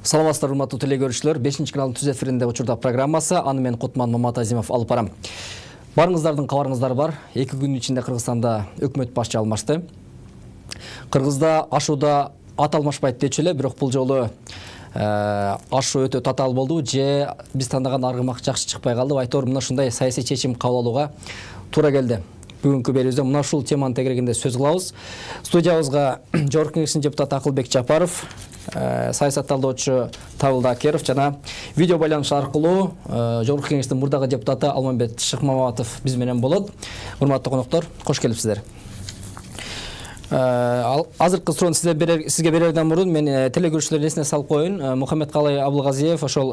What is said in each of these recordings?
Саламатсыздар, урматтуу телекөрүүчүлөр. 5 каналдын түз эфиринде учурда программасы. Аны мен Кутман Маматазимов алып барам. Барыңыздардын кабарыңыздар бар. 2 күн ичинде Кыргызстанда өкмөт башчы алмашты. Кыргызда ашууда ат алмашпайт дечү эле, бирок бул жолу ашуу өтө татаал болду. Же биз тандаган аргымак жакшы чыкпай калды. Айтор мына ушундай саясий чечим кабыл алууга туура келди. Бүгүнкү берүүбүздө мына ушул теманын тегерегинде сөз кылабыз. Студиябызга Жогорку Кеңештин депутаты Акылбек Жапаров, саясат талдоочу Табылды Акеров жана видео байланыш аркылуу Жогорку Кеңештин мурдагы депутаты Алмамбет Шыкмаматов биз менен болот. Урматтуу коноктор, кош келипсиздер. Азыркы суроону сизге берерден мурун мен телекөрүүчүлөрдүн эсине салып коеюн. Мухаммедкалый Абылгазиев ошол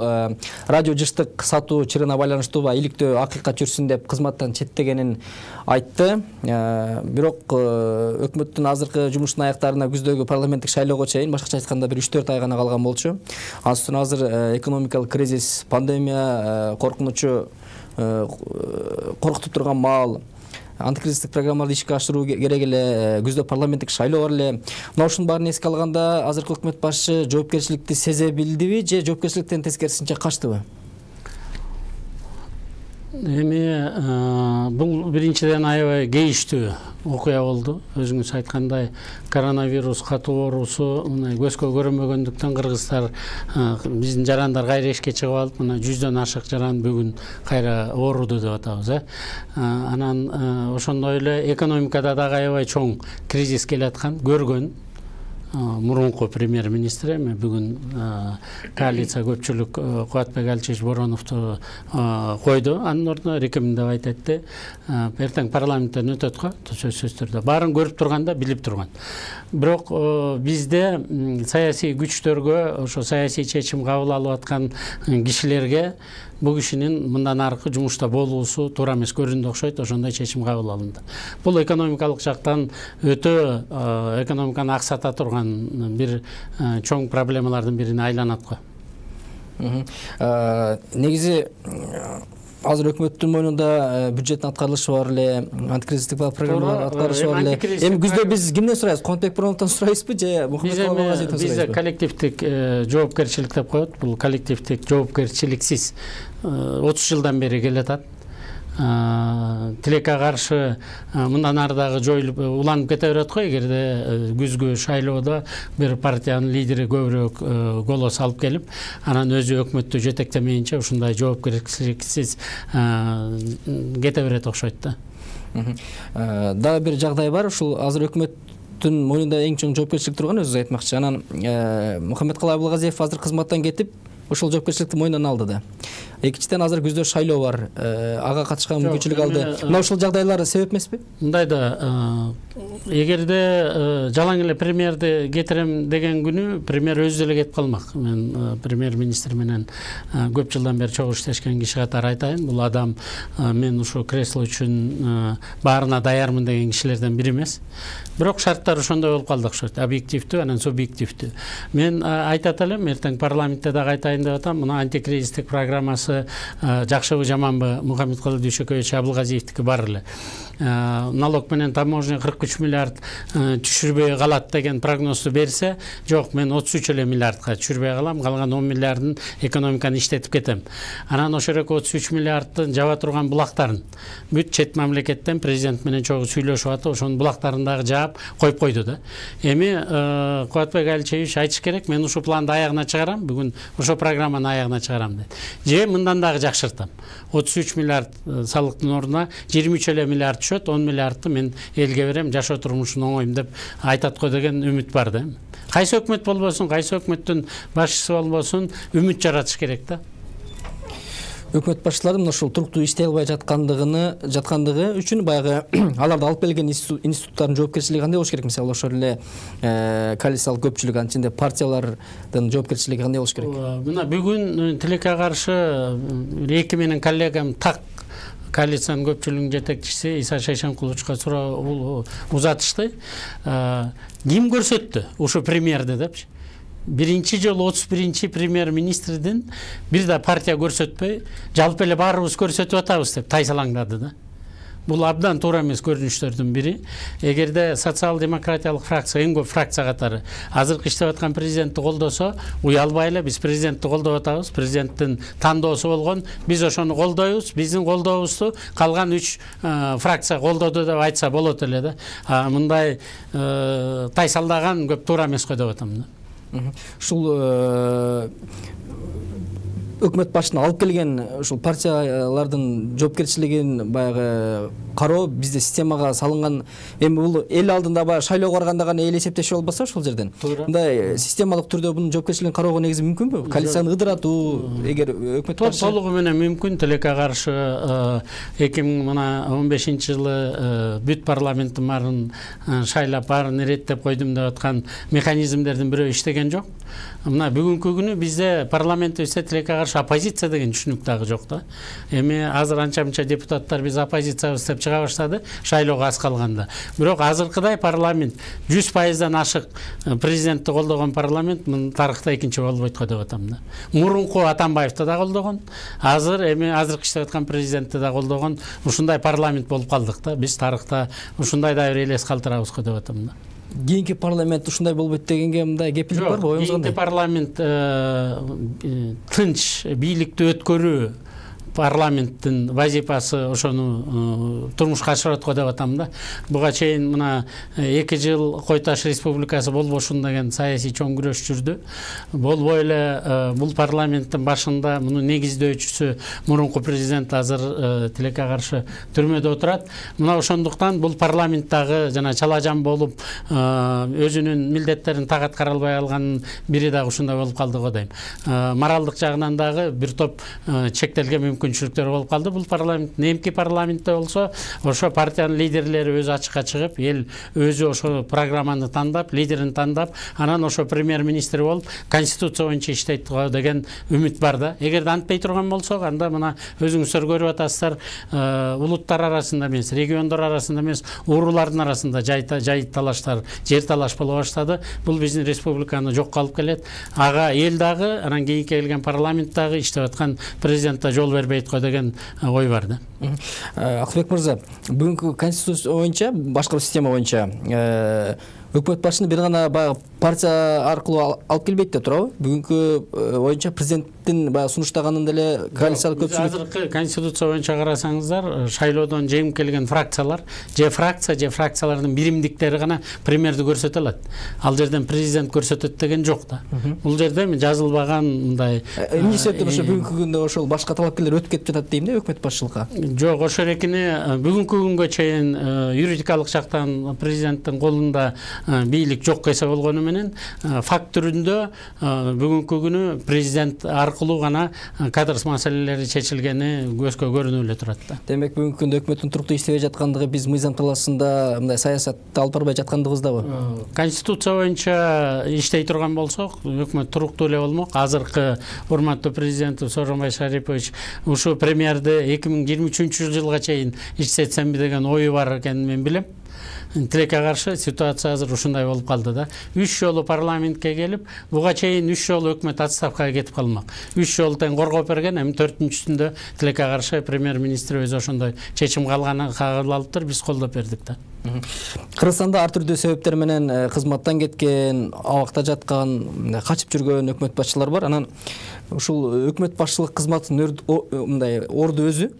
радио жыштык сатуу чырына байланыштуу иликтөө акыйкат жүрсүн деп кызматтан четтегенин айтты. Бирок өкмөттүн азыркы жумушунун аяктарына күздөгү парламенттик шайлоого чейин, башкача айтканда 1-3-4 ай гана калган болчу. Анын үстүнө азыр экономикалык кризис, пандемия коркунучу коркутуп турган маал. Антикризистик программаларды ишке ашыруу керек эле, күздө парламенттик шайлоо бар эле. Мына ушунун баарын эске алганда, азыркы өкмөт башчы жоопкерчиликти сезе билдиби же жоопкерчиликтен тескерисинче качтыбы? Эми бул биринчиден аябай кейиштүү окуя болду. Өзүңүз айткандай, коронавирус катуу оорусу мына көзгө көрүнбөгөндүктөн кыргыздар биздин жарандар кайра ишке чыгып алып, мына 100дөн ашык жаран бүгүн кайра ооруду деп атабыз. Анан ошондой эле экономикада дагы аябай чоң кризис келаткан, көргөн мурунку премьер-министр эми бүгүн коалиция көпчүлүк Кубатбек Алчевич Бороновду койду. Анын ордуна рекомендовать этти. Эртең парламенттен өтөт го, сөзсүз түрдө. Баарын көрүп турганда, билип турган. Бирок бизде саясий күчтөргө, ошо саясий чечим кабыл алып аткан кишилерге бул кишинин мындан аркы жумушта болуусу туура эмес көрүндү окшойт, ошондой чечим кабыл алынды. Бул экономикалык жактан өтө экономиканы аксата турган бир чоң проблемалардын бирине айланат го. Негизи азыр өкмөттүн мойнунда бюджеттин аткарылышы бар эле, антикризистик программалар аткарышы бар эле. Эми күздө биз кимден сурайбыз? Контек Бороновдон сурайбызбы же Мухаммедкалый Абылгазиевден сурайбызбы? Биз коллективдик жоопкерчилик деп коет. Бул коллективдик жоопкерчиликсиз 30 жылдан бери келатат. Тилекке каршы мындан ары дагы жоюлуп уланып кете берет го. Эгерде күзгү шайлоодо бир партиянын лидери көбүрөөк голос алып келип, анан өзү өкмөттү жетектемейинче ушундай жоопкерчиликсиз кете берет окшойт да. Дагы бир жагдай бар, ушул азыр өкмөттүн мойнунда эң чоң жоопкерчилик турган, өзү айтмакчы. Анан Мухаммедкалый Абылгазиев азыр кызматтан кетип, ушул жоопкерчиликти мойнунан алды да. Экинчиден азыр күздө шайлоо бар, ага катышкан мүмкүнчүлүк алды. Мына ушул жагдайлар себеп эмеспи? Мындай да, эгерде жалаң эле премьерди кетирем деген күнү премьер өзү эле кетип калмак. Мен премьер-министр менен көп жылдан бери чогуу иштешкен киши катары айтайын. Бул адам мен ушул кресло үчүн баарына даярмын деген кишилерден бири эмес. Бирок шарттар ошондой болуп калды окшойт. Объективдүү, анан субъективдүү. Мен айтат элем, эртең парламентте дагы айтайын деп атам, мына антикризистик программасы жакшыбы жаманбы Мухаммедкалый Дүйшөкөевич Абылгазиевдики бар эле. Налог менен таможня 43 миллиард түшүрбөй калат деген прогнозду берсе, жок, мен 33 эле миллиардка түшүрбөй калам, калган 10 миллиардын экономиканы иштетип кетем. Анан ошол 33 миллиардтын жаба турган булактарын бүт чет мамлекеттен президент менен чогуу сүйлөшүп атып, ошонун булактарын дагы жаап коюп койду да. Эми Кубатбек Алчевич айтыш керек, мен ушул планды аягына чыгарам, бүгүн ошол программаны аягына чыгарам дейт. Же мындан дагы жакшыртам. 33 миллиард салыктын ордуна 23 эле миллиард түшөт, 10 миллиардты мен элге берем, жашоо турмушун оңойм деп айтат го деген үмүт бар да. Кайсы өкмөт болбосун, кайсы өкмөттүн башчысы болбосун, үмүт жаратыш керек да. Өкмөт башчылары мына ушул туруктуу иштей албай жаткандыгы үчүн баягы аларды алып келген институттардын жоопкерчилиги кандай болуш керек? Мисалы ошол эле коалициялык көпчүлүк, анын ичинде партиялардын жоопкерчилиги кандай болуш керек? Мына бүгүн тилекке каршы эки менен коллегам так коалициянын көпчүлүгүнүн жетекчиси Иса Шайшенкуловичка суроо узатышты. Ким көрсөттү ушу премьерди депчи? Биринчи жолу 31-чи премьер-министрдин бир да партия көрсөтпөй, жалпы эле баарыбыз көрсөтүп атабыз деп тайсалаңдады да. бул абдан туура эмес көрүнүштөрдүн бири. Эгерде социал-демократиялык фракция, эң көп фракция катары азыркы иштеп аткан президентти колдосо, уялбай эле биз президентти колдоп атабыз, президенттин тандоосу болгон, биз ошону колдойбуз, биздин колдообузду калган 3 фракция колдоду деп айтса болот эле да. Мындай тайсалдаган көп туура эмес го деп атам да. Ушул өкмөт башына алып келген ушул партиялардын жоопкерчилигин баягы кароо бизде системага салынган, эми бул эл алдында баягы шайлоого барганда гана эл эсептеши болбосо ошол жерден мындай системалык түрдө бунун жоопкерчилигин кароого негизи мүмкүнбү? Коалицияны ыдыратуу эгер өкмөт башы толугу менен мүмкүн. Тилекке каршы 2015 жылы бүт парламенттин баарын шайлап, баарын иреттеп койдум деп аткан механизмдердин бирөө иштеген жок. Мына бүгүнкү күнү бизде парламентибизде тилекке каршы оппозиция деген түшүнүк дагы жок да. Эми азыр анча-мынча депутаттар биз оппозициябыз деп чыга баштады шайлоого аз калганда. Бирок азыркыдай парламент 100%дан ашык президентти колдогон парламент мын тарыхта экинчи болбойт го деп атам да. Мурунку Атамбаевди да колдогон, азыркы иштеп аткан президентти да колдогон ушундай парламент болуп калдык да. Биз тарыхта ушундай да бир элес калтырабыз го деп атам да. Кийинки парламент ушундай болбойт дегенге мындай кепилдик барбы? Оюңуз кандай? Кийинки парламент тынч бийликти өткөрүү парламенттин вазифасы ошону турмушка ашырат го деп атам да. Буга чейин мына 2 жыл Кой Таш республикасы болбошун деген саясий чоң күрөш жүрдү. Болбой эле бул парламенттин башында мунун негиздөөчүсү мурунку президент азыр тилекке каршы түрмөдө отурат. Мына ошондуктан бул парламенттагы жана чалажан болуп өзүнүн милдеттерин так аткара албай алганын бири дагы ушундай болуп калды го дейм. Моралдык жагынан дагы бир топ чектелген мүмкүнчүлүктөр болуп калды. Бул парламент немки парламентте болсо, ошо партиянын лидерлери өзү ачыкка чыгып, эл өзү ошо программаны тандап, лидерин тандап, анан ошо премьер-министр болуп, конституция боюнча иштейт деген үмүт бар да. Эгерде антпай турган болсок, анда мына өзүңүздөр көрүп атасыздар, улуттар арасында эмес, региондор арасында эмес, уруулардын арасында жай талаштар, жер талаш боло баштады. Бул биздин республиканы жокко алып келет. Ага эл дагы, анан кийинки келген парламент дагы иштеп аткан президентке жол бербейт го деген ой бар да. Акылбек мырза, бүгүнкү конституция боюнча, башкы система боюнча өкмөт башыны бир гана баягы партия аркылуу алып келбейт деп турабы? Бүгүнкү боюнча президенттин баягы сунуштаганын деле коалициялык көпчүлүк. Азыркы конституция боюнча карасаңыздар, шайлоодон жеңип келген фракциялар, же фракциялардын биримдиктери гана премьерди көрсөтө алат. Ал жерден президент көрсөтөт деген жок да. Бул жерде жазылбаган мындай. Эмне себептен ошо бүгүнкү күндө ошол башка талапкерлер өтүп кетип жатат дейм да өкмөт башчылыкка? Жок, ошо эрекини бүгүнкү күнгө чейин юридикалык жактан президенттин колунда бийлик жок эсе болгону менен факт түрүндө бүгүнкү күнү президент аркылуу гана кадр маселелери чечилгени көзгө көрүнүп эле турат да. Демек бүгүнкү күндө өкмөттүн туруктуу иштебей жаткандыгы биз мыйзам талаасында мындай саясатты алып барбай жаткандыгыбыздабы? Конституция боюнча иштей турган болсок, өкмөт туруктуу эле болмок. Азыркы урматтуу президентибиз Сооронбай Шарипович ушу премьерди 2023 жылга чейин иштетсемби деген ою бар экенин мен билем. Тилекке каршы ситуация азыр ушундай болуп калды да. 3 жолу парламентке келип, буга чейин 3 жолу өкмөт отставкага кетип калмак. 3 жолу тең коргоп берген, эми 4-сүндө тилекке каршы премьер-министр өзү ошондой чечим кабыл алыптыр, биз колдоп бердик да. Кыргызстанда ар түрдүү себептер менен кызматтан кеткен, абакта жаткан, качып жүргөн өкмөт башчылар бар. Анан ушул өкмөт башчылык кызматынын мындай орду өзү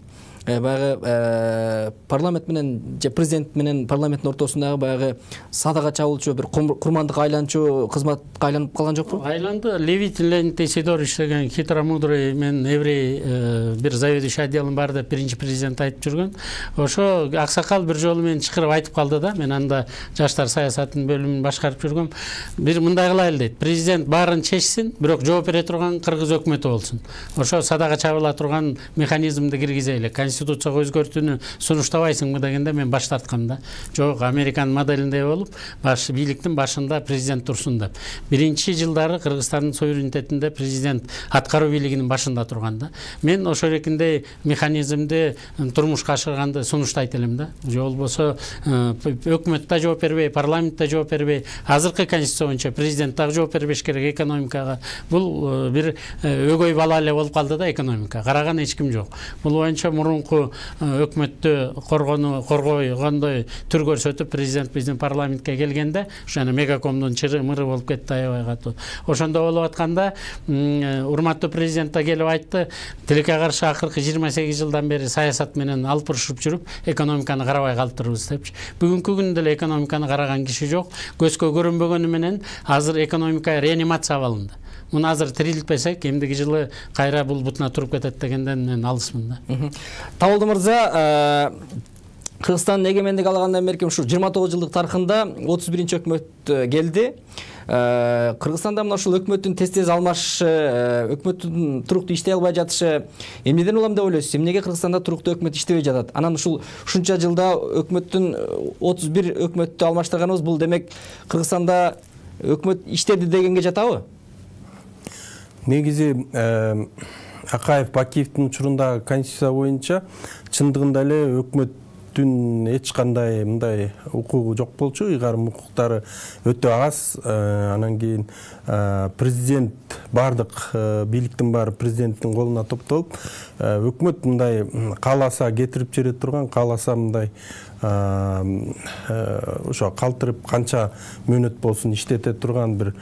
баягы парламент менен же президент менен парламенттин ортосундагы баягы садага чабылчу бир курмандыкка айланчу кызматка айланып калган жокпу? Айланды. Левит Леонид Сидорович деген хитромудрый мен еврей бир заведующий отделым бар деп биринчи президент айтып жүргөн. Ошо аксакал бир жолу мен чакырып айтып калды да. Мен анда жаштар саясатынын бөлүмүн башкарып жүргөм. Бир мындай кылайлы дейт. Президент баарын чечсин, бирок жооп бере турган кыргыз өкмөтү болсун. Ошо садага чабыла турган механизмди киргизели. Конституцияга өзгөртүүнү сунуштабайсыңбы дегенде мен баш тарткам да. Жок, Американ моделиндей болуп, бийликтин башында президент турсун деп. Биринчи жылдары Кыргызстандын суверенитетинде президент аткаруу бийлигинин башында турган да. Мен ошол эркиндей механизмди турмушка ашырганды сунуштайт элем да. Же болбосо өкмөт да жооп бербей, парламент да жооп бербей, азыркы конституция боюнча президент дагы жооп бербеш керек экономикага. Бул бир өгөй бала эле болуп калды да экономика. Караган эч ким жок. Бул боюнча мурунку мурунку өкмөттү коргойгондой түр көрсөтүп президент биздин парламентке келгенде ошо мегакомдун чыры мыры болуп кетти аябай катуу. Ошондо болуп атканда урматтуу президент да келип айтты, тилекке каршы акыркы 28 жылдан бери саясат менен алпурушуп жүрүп, экономиканы карабай калтырбыз депчи. Бүгүнкү күндө деле экономиканы караган киши жок. Көзгө көрүнбөгөнү менен азыр экономика реанимация абалында. Муну азыр тирилтпесек, эмдиги жылы кайра бул бутуна туруп кетет дегенден мен алысмын да. Табылды мырза, Кыргызстандын эгемендик алгандан бери ушу 29 жылдык тарыхында 31-чи өкмөт келди. Кыргызстанда мына ушул өкмөттүн тез алмашышы, өкмөттүн туруктуу иштей албай жатышы эмнеден улам деп ойлойсуз? Эмнеге Кыргызстанда туруктуу өкмөт иштебей жатат? Анан ушул ушунча жылда өкмөттүн 31 өкмөттү алмаштырганыбыз бул демек Кыргызстанда өкмөт иштеди дегенге жатабы? Негизи Акаев Бакиевдин учурунда конституция боюнча чындыгында эле өкмөттүн эч кандай мындай укугу жок болчу, ыйгарым укуктары өтө аз. Анан кийин президент бардык бийликтин баары президенттин колуна топтолуп, өкмөт мындай кааласа кетирип жибере турган, кааласа мындай ошо калтырып канча мөөнөт болсун иштете турган бир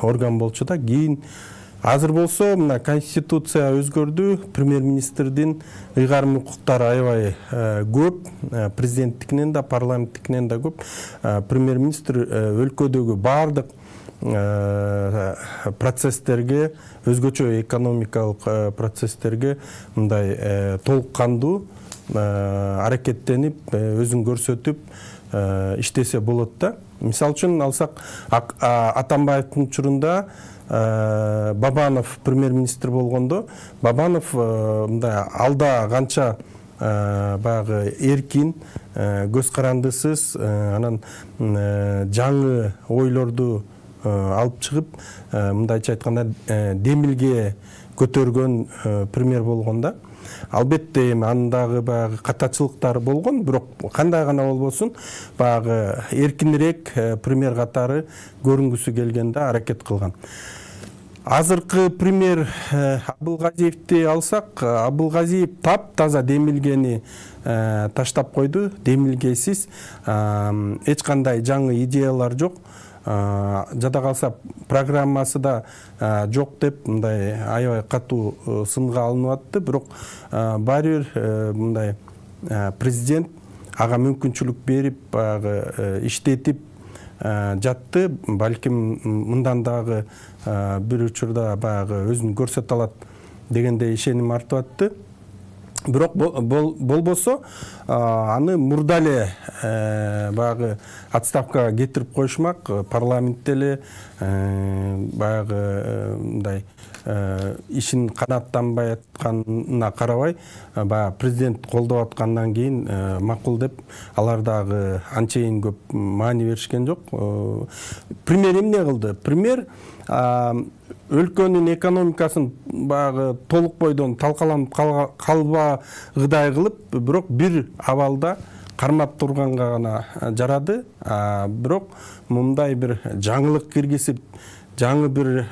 орган болчу да. Кийин азыр болсо мына конституция өзгөрдү, премьер-министрдин ыйгарым укуктары аябай көп, президенттикинен да, парламенттикинен да көп. Премьер-министр өлкөдөгү бардык процесстерге, өзгөчө экономикалык процесстерге мындай толук кандуу аракеттенип, өзүн көрсөтүп иштесе болот да. Мисалы үчүн алсак, Атамбаевдин учурунда Бабанов премьер-министр болгондо, Бабанов мындай алда канча баягы эркин, көз карандысыз, анан жаңы ойлорду алып чыгып, мындайча айтканда демилге көтөргөн премьер болгонда. Албетте андагы баягы катачылыктары болгон, бирок кандай гана болбосун, баягы эркинирээк премьер катары көрүнгүсү келгенде аракет кылган. Азыркы премьер Абылгазиевди алсак, Абылгазиев таптаза демилгени таштап койду, демилгесиз, эч кандай жаңы идеялар жок. Жада калса программасы да жок деп мындай аябай катуу сынга алынып атты. Бирок баары бир мындай президент ага мүмкүнчүлүк берип, баягы иштетип жатты. Балким мындан дагы бир учурда баягы өзүн көрсөтө алат дегенде ишеним артып атты. Бирок болбосо аны мурда эле баягы отставкага кетирип коюшмак, парламентте эле баягы мындай ишин канааттанбай атканына карабай, баягы президент колдоп аткандан кийин макул деп алар дагы анчейин көп маани беришкен жок. Премьер эмне кылды? Премьер өлкөнүн экономикасын баягы толук бойдон талкаланып калбагыдай кылып, бирок бир абалда кармап турганга гана жарады. Бирок мындай бир жаңылык киргизип, жаңы бир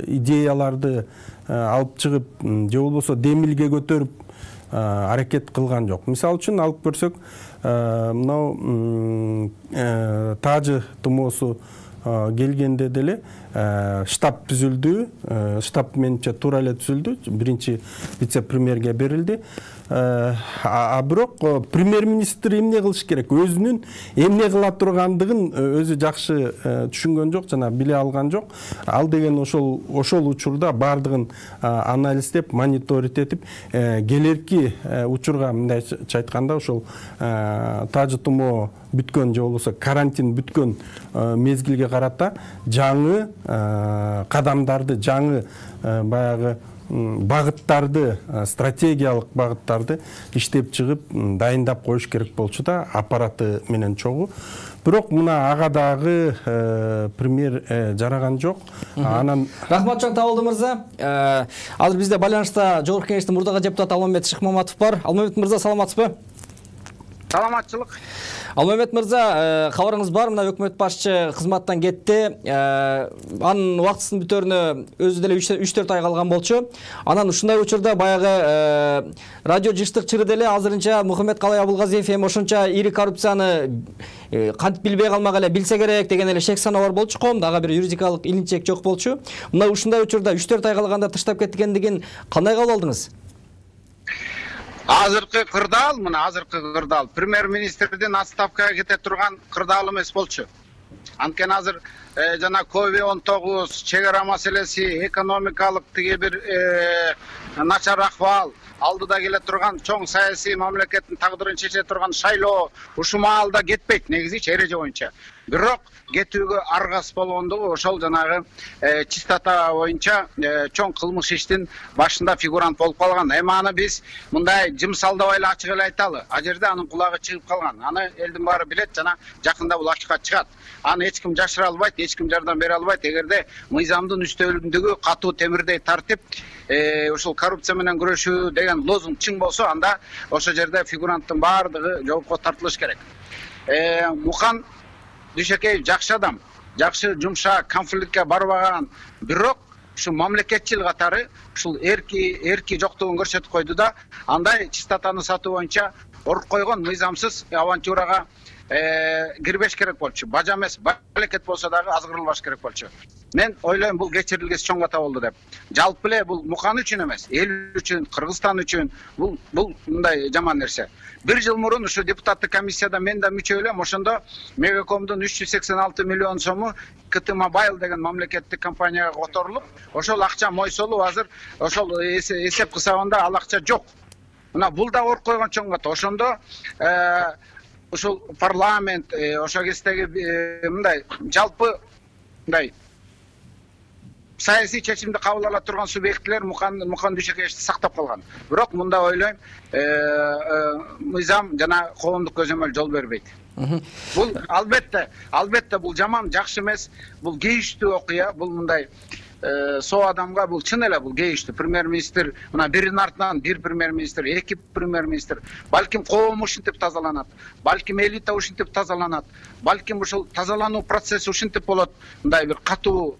идеяларды алып чыгып, же болбосо демилге көтөрүп аракет кылган жок. Мисалы үчүн алып көрсөк, мынау Тажы тумоосу келгенде деле штаб түзүлдү, штаб менче туура эле түзүлдү, биринчи вице-премьерге берилди. Бирок премьер-министр эмне кылыш керек? Өзүнүн эмне кыла тургандыгын өзү жакшы түшүнгөн жок, жана биле алган жок. Ал деген ошол учурда бардыгын анализдеп, мониторить этип, келерки учурга мындайча айтканда ошол Тажы тумоо бүткөн же болбосо карантин бүткөн мезгилге карата жаңы кадамдарды, жаңы баягы багыттарды, стратегиялык багыттарды иштеп чыгып, дайындап коюш керек болчу да, аппараты менен чогуу. Бирок мына ага дагы премьер жараган жок. Анан Рахматжан Табылды мырза. Азыр бизде байланышта Жогорку Кеңештин мурдагы депутаты Алмамбет Шыкмаматов бар. Алмамбет мырза, саламатсызбы? Саламатчылык. Ал Мамет мырза, кабарыңыз бар, мына өкмөт башчы кызматтан кетти. Анын убактысынын бүтөрүнө өзү деле 3-4 ай калган болчу. Анан ушундай учурда баягы радио жыштык чыры деле азырынча Мухаммед Калай Абылгазиев эми ошонча ири коррупцияны кантип билбей калмак эле, билсе керек деген эле шек саноо бар болчу коомдо, ага бир юридикалык илинчек жок болчу. Мына ушундай учурда 3-4 ай калганда таштап кеткендигин кандай кабыл алдыңыз? Азыркы кырдаал, мына азыркы кырдаал премьер-министрдин отставкага кете турган кырдаал эмес болчу. Анткени азыр жана COVID-19, чек ара маселеси, экономикалык тиги бир начар акыбал, алдыда келе турган чоң саясий мамлекеттин тагдырын чече турган шайлоо ушул маалда кетпейт негизичи эреже боюнча. Бирок кетүүгө аргас болгондугу ошол жанагы чистота боюнча чоң кылмыш иштин башында фигурант болуп калган. Эми аны биз мындай жымсалдабай эле ачык эле айталы. А жерде анын кулагы чыгып калган. Аны элдин баары билет жана жакында бул ачыкка чыгат. Аны эч ким жашыра албайт, эч ким жардам бере албайт. Эгерде мыйзамдын үстөлүндөгү катуу темирдей тартип ушул коррупция менен күрөшүү деген лозунг чың болсо, анда ошол жерде фигуранттын баардыгы жоопко тартылыш керек. Мухан Дүйшөкеев жакшы адам, жакшы жумшак, конфликтке барбаган, бирок ушу мамлекетчил катары ушул эрки жоктугун көрсөтүп койду да, андай чистотаны сатуу боюнча орук койгон мыйзамсыз авантюрага кирбеш керек болчу. Бажа эмес, балекет болсо дагы азгырылбаш керек болчу. Мен ойлойм бул кечирилгес чоң ката болду деп. Жалпы эле бул Мукан үчүн эмес, эл үчүн, Кыргызстан үчүн бул мындай жаман нерсе. Bir жыл мурун ушу депутаттык комиссияда мен да мүчө элем, ошондо Мегакомдун 386 миллион сому КТ Mobile деген мамлекеттик компанияга которулуп, ошол акча мойсолуп азыр ошол эсеп кысабында ал акча жок. Мына бул да орук койгон чоң ката. Ошондо ушул парламент, ошол кездеги мындай жалпы мындай саясий чечимди кабыл ала турган субъектлер Мукан Дүйшөкеевди сактап калган. Бирок мында ойлойм, мыйзам жана коомдук көзөмөл жол бербейт. Бул албетте бул жаман, жакшы эмес, бул кейиштүү окуя, бул мындай соо адамга бул чын эле бул кейиштүү. Премьер-министр мына биринин артынан бир премьер-министр, эки премьер-министр, балким коом ушинтип тазаланат, балким элита ушинтип тазаланат, балким ушул тазалануу процесси ушинтип болот, мындай бир катуу.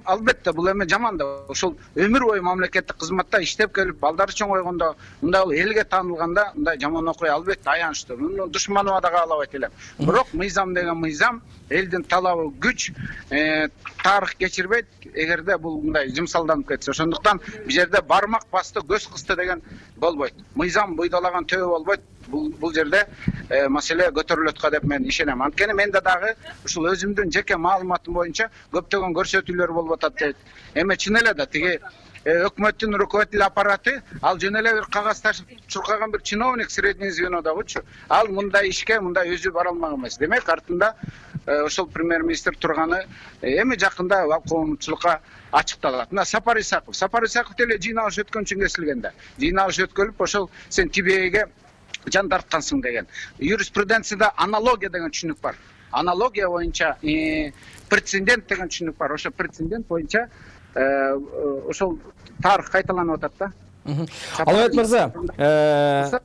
Албетте бул эме жаман да. Ошол өмүр бою мамлекеттик кызматта иштеп келип, балдары чоң койгондо, мындай бул элге таанылганда, мындай жаман окуя албетте аянычтуу. Муну душманова да каалабайт элем. Бирок мыйзам деген мыйзам, элдин талабы күч, тарых кечирбейт, эгерде бул мындай жымсалданып кетсе. Ошондуктан бул жерде бармак басты, көз кысты деген болбойт. Мыйзам буйдалаган төбө болбойт. Бул жерде маселе көтөрүлөт деп мен ишенем. Анткени менде дагы ушул өзүмдүн жеке маалыматым боюнча көптөгөн көрсөтүүлөр болуп атат дейт. Эми чын эле да тиги өкмөттүн руководитель аппараты ал жөн эле бир кагаз ташып чуркаган бир чиновник средний звенодагычы. Ал мындай ишке мындай өзү бара алмак эмес. Демек артында ошол премьер-министр турганы эми жакында коомчулукка ачыкталат. Мына Сапар Исаков деле жыйналыш өткөн үчүн кесилгенде. Жыйналыш өткөрүп ошол сен тибеге жан тарткансың деген. Юриспруденцияда аналогия деген түшүнүк бар. Аналогия боюнча прецедент деген түшүнүк бар. Ошо прецедент боюнча ошол тарых кайталанып атат да. Алмамет мырза,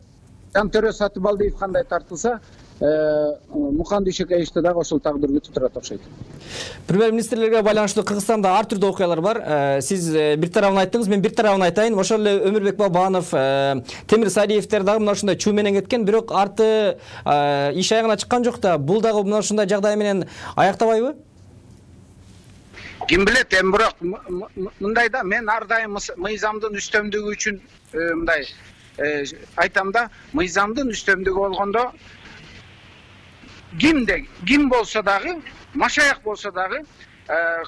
Жантөрө Сатыбалдиев кандай тартылса, Мукан Дүйшөкеевди дагы ошол тагдыр күтүп турат окшойт. Премьер-министрлерге байланыштуу Кыргызстанда ар түрдүү окуялар бар. Сиз бир тарабын айттыңыз, мен бир тарабын айтайын. Ошол эле Өмүрбек Бабанов, Темир Сариевтер дагы мына ушундай чуу менен кеткен, бирок арты иш аягына чыккан жок да. Бул дагы мына ушундай жагдай менен аяктабайбы? Ким билет, эми бирок мындай да, мен ар дайым мыйзамдын үстөмдүгү үчүн мындай айтам да, мыйзамдын үстөмдүгү болгондо ким болсо дагы, машаяк болсо дагы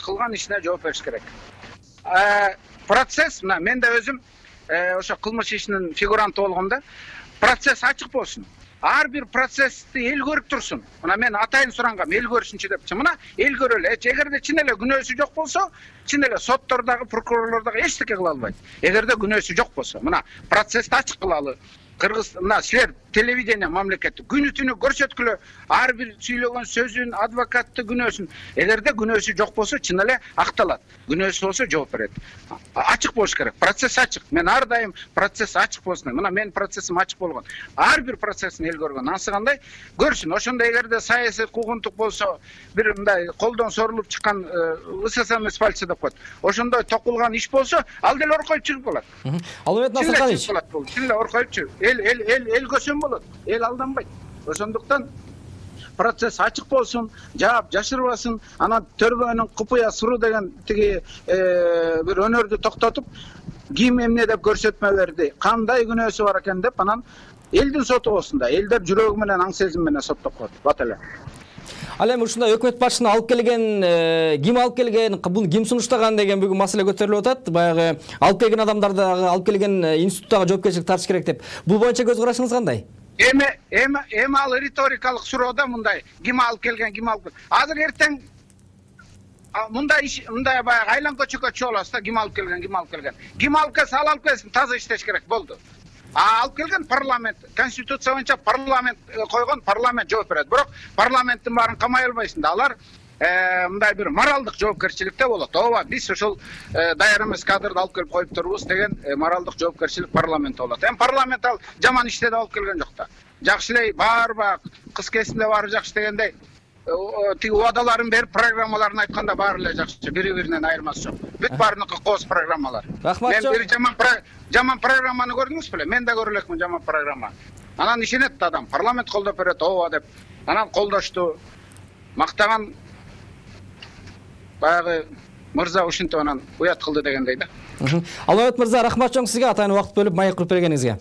кылган ишине жооп бериш керек. Процесс, мына мен да өзүм ошо кылмыш ишинин фигуранты болгондо, процесс ачык болсун. Ар бир процессти эл көрүп турсун. Мына мен атайын сурангам, эл көрсүнчү депчи. Мына эл көрөлү. Эгерде чын эле күнөөсү жок болсо, чын эле соттордогу, прокурорлордогу эчтеке кыла албайт. Эгерде күнөөсү жок болсо, мына процессти ачык кылалы. Кыргыз мына силер телевидение мамлекеттик күнү түнү көрсөткүлө ар бир сүйлөгөн сөзүн, адвокатты күнөөсүн. Эгерде күнөөсү жок болсо чын эле акталат. Күнөөсү болсо жооп берет. Ачык болуш керек. Процесс ачык. Мен ар дайым процесс ачык болсун. Мына менин процессим ачык болгон. Ар бир процессин эл көргөн. Анысы кандай? Көрсүн. Ошондо эгерде саясий куугунтук болсо, бир мындай колдон сорулуп чыккан ысасамыз пальцы деп коет. Ошондой токулган иш болсо, ал деле оркоюп жүрүп калат. Ал эми Насырканович. Чын эле оркоюп жүрүп. Эл көсөм болот. Эл алданбайт. Ошондуктан процесс ачык болсун, жаап жашырбасын, анан төргөнүн купуя суру деген тиги бир өнөрдү токтотуп, ким эмне деп көрсөтмө берди, кандай күнөөсү бар экен деп, анан элдин соту болсун да, элдер жүрөгү менен, аң сезим менен соттоп коет. Бат эле. Ал эми ушундай өкмөт башчыны алып келген, ким алып келген, буну ким сунуштаган деген бүгүн маселе көтөрүлүп атат. Баягы алып келген адамдарды, алып келген институттагы жоопкерчилик тартыш керек деп. Бул боюнча көз карашыңыз кандай? Эми ал риторикалык суроода мындай, ким алып келген, ким алып келген. Азыр эртең мындай баягы айлан көчөккө чыгып аласыз да, ким алып келген, ким алып келген. Ким алып келсе, ал алып келсин, таза иштеш керек, болду. Алып келген парламент, конституция боюнча парламент койгон, парламент жооп берет. Бирок парламенттин баарын камай албайсың да, алар мындай бир моралдык жоопкерчиликте болот. Ооба, биз ошол даяр эмес кадрды алып келип коюп турбуз деген моралдык жоопкерчилик парламентте болот. Эми парламент ал жаман иштеди алып келген жок да. Жакшы эле баары кыз кезинде баары жакшы дегендей тиги убадаларын берип, программаларын айтканда баары эле жакшы, бири-биринен айырмасы жок. Бүт баарыныкы кооз программалар. Рахмат. Мен бир жаман программаны көрдүңүз беле? Мен да көрө элекмин жаман программа. Анан ишенет да адам, парламент колдоп берет, ооба деп. Анан колдошту, мактаган баягы мырза ушинтип анан уят кылды дегендей да. Алмамет мырза, рахмат чоң сизге, атайын убакыт бөлүп маек куруп бергениңизге.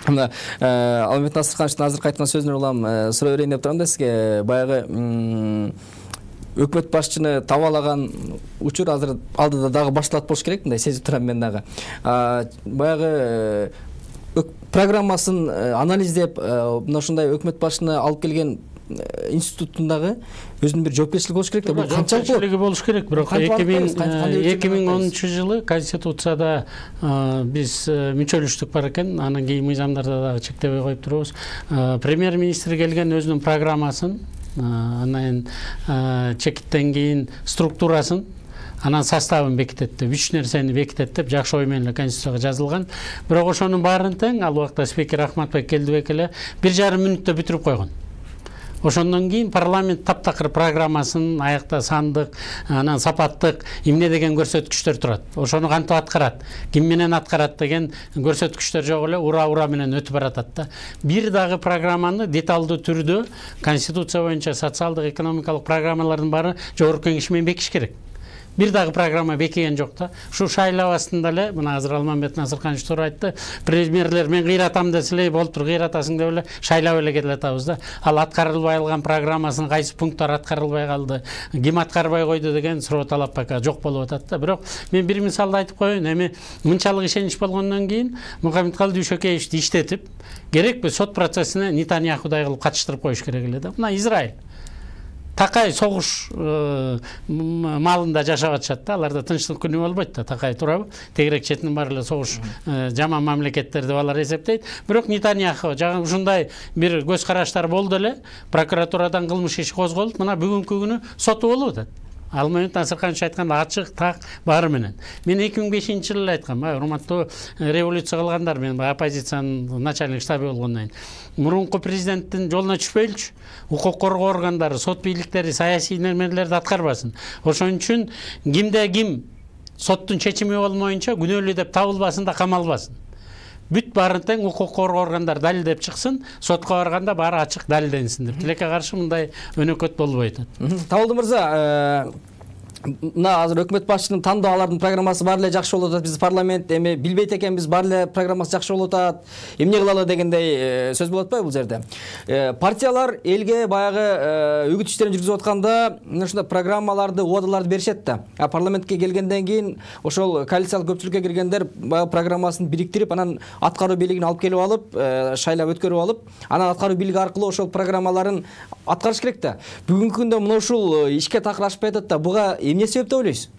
Алмамет Насыркановичтин азыр айткан сөзүнө улам суроо берейин деп турам да сизге. Баягы өкмөт башчыны табалаган учур азыр алдыда дагы башталат болуш керек, мындай сезип турам мен дагы. Баягы программасын анализдеп, мына ушундай өкмөт башчыны алып келген институттундагы өзүнүн бир жоопкерчилиги болуш керек да. Бул канчалык болуш керек, бирок 2010 жылы конституцияда биз мүчөлүштүк бар экен, анан кийин мыйзамдарда дагы чектебей коюп турбуз. Премьер-министр келген өзүнүн программасын, анан чекиттен кийин структурасын, анан составын бекитет деп, 3 нерсени бекитет деп жакшы ой менен конституцияга жазылган. Бирок ошонун баарын тең ал убакта спикер Ахматбек Келдибек эле 1,5 мүнөттө бүтүрүп койгон. Ошондон кийин парламент таптакыр программасын аякта сандык, анан сапаттык эмне деген көрсөткүчтөр турат. Ошону кантип аткарат, ким менен аткарат деген көрсөткүчтөр жок эле ура менен өтүп баратат да. Бир дагы программаны деталдуу түрдө конституция боюнча социалдык экономикалык программалардын баары жогорку кеңеш менен бекиш керек. Бир дагы программа бекиген жок да. Ушу шайлап астында эле, мына азыр Алмамбет Насырканович туура айтты, премьерлер мен кыйратам десе эле, болуптур кыйратасың деп эле шайлап эле кете атабыз да. Ал аткарылбай калган программасынын кайсы пункттары аткарылбай калды, ким аткарбай койду деген суроо талап пока жок болуп атат да. Бирок мен бир мисалды айтып коеюн, эми мынчалык ишенич болгондон кийин Мухаммедкалый Дүйшөкеевичти иштетип, керекпи сот процессине Нетаньяхудай кылып катыштырып коюш керек эле да. Мына Израиль Такай согуш малында жашап атышат да, аларда тынчтык күнү болбойт да, Такай туурабы? Тегерек четинин баары эле согуш жаман мамлекеттер деп алар эсептейт. Бирок Нетаньяху жагы ушундай бир көз караштар болду эле, прокуратурадан кылмыш иш козголуп, мына бүгүнкү күнү соту болуп атат. Алмамет Насырканович айтканда ачык так баары менен. Мен 2005 жылы айткам, урматтуу революция кылгандар, мен оппозициянын начальник штабы болгондон кийин. Мурунку президенттин жолуна түшпөйлүчү, укук коргоо органдары, сот бийликтери саясий нермелерди аткарбасын. Ошон үчүн кимде ким соттун чечими болмоюнча күнөөлүү деп табылбасын да камалбасын. Бүт баарын тең укук коргоо органдар далилдеп чыксын, сотко барганда баары ачык далилденсин деп. Тилекке каршы мындай өнөкөт болбой атат. Табылды мырза, мына азыр өкмөт башчынын тандоо алардын программасы баары эле жакшы болуп атат. Биз парламент эми билбейт экенбиз, баары эле программасы жакшы болуп атат. Эмне кылалы дегендей сөз болот атпайбы бул жерде? Партиялар элге баягы үгүт иштерин жүргүзүп атканда ушундай программаларды, убадаларды беришет да. Парламентке келгенден кийин ошол коалициялык көпчүлүккө киргендер баягы программасын бириктирип, анан аткаруу бийлигин алып келип алып, шайлап өткөрүп алып, анан аткаруу бийлиги аркылуу ошол программаларын аткарыш керек да. Бүгүнкү күндө мына ушул ишке такыр ашпай атат да. Буга эмне себеп деп ойлойсуз?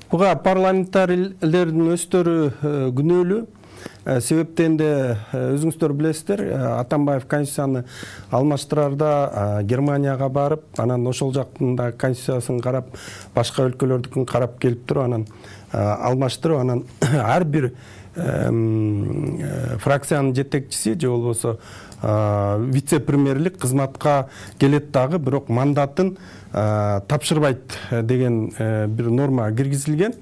Буга парламентарийлердин өздөрү күнөөлүү. Себептен де өзүңүздөр билесиздер, Атамбаев конституцияны алмаштырарда Германияга барып, анан ошол жактында конституциясын карап, башка өлкөлөрдүкүн карап келип туруп, анан алмаштырып, анан ар бир фракциянын жетекчиси же болбосо вице-премьерлик кызматка келет дагы, бирок мандатын тапшырбайт деген бир норма киргизилген.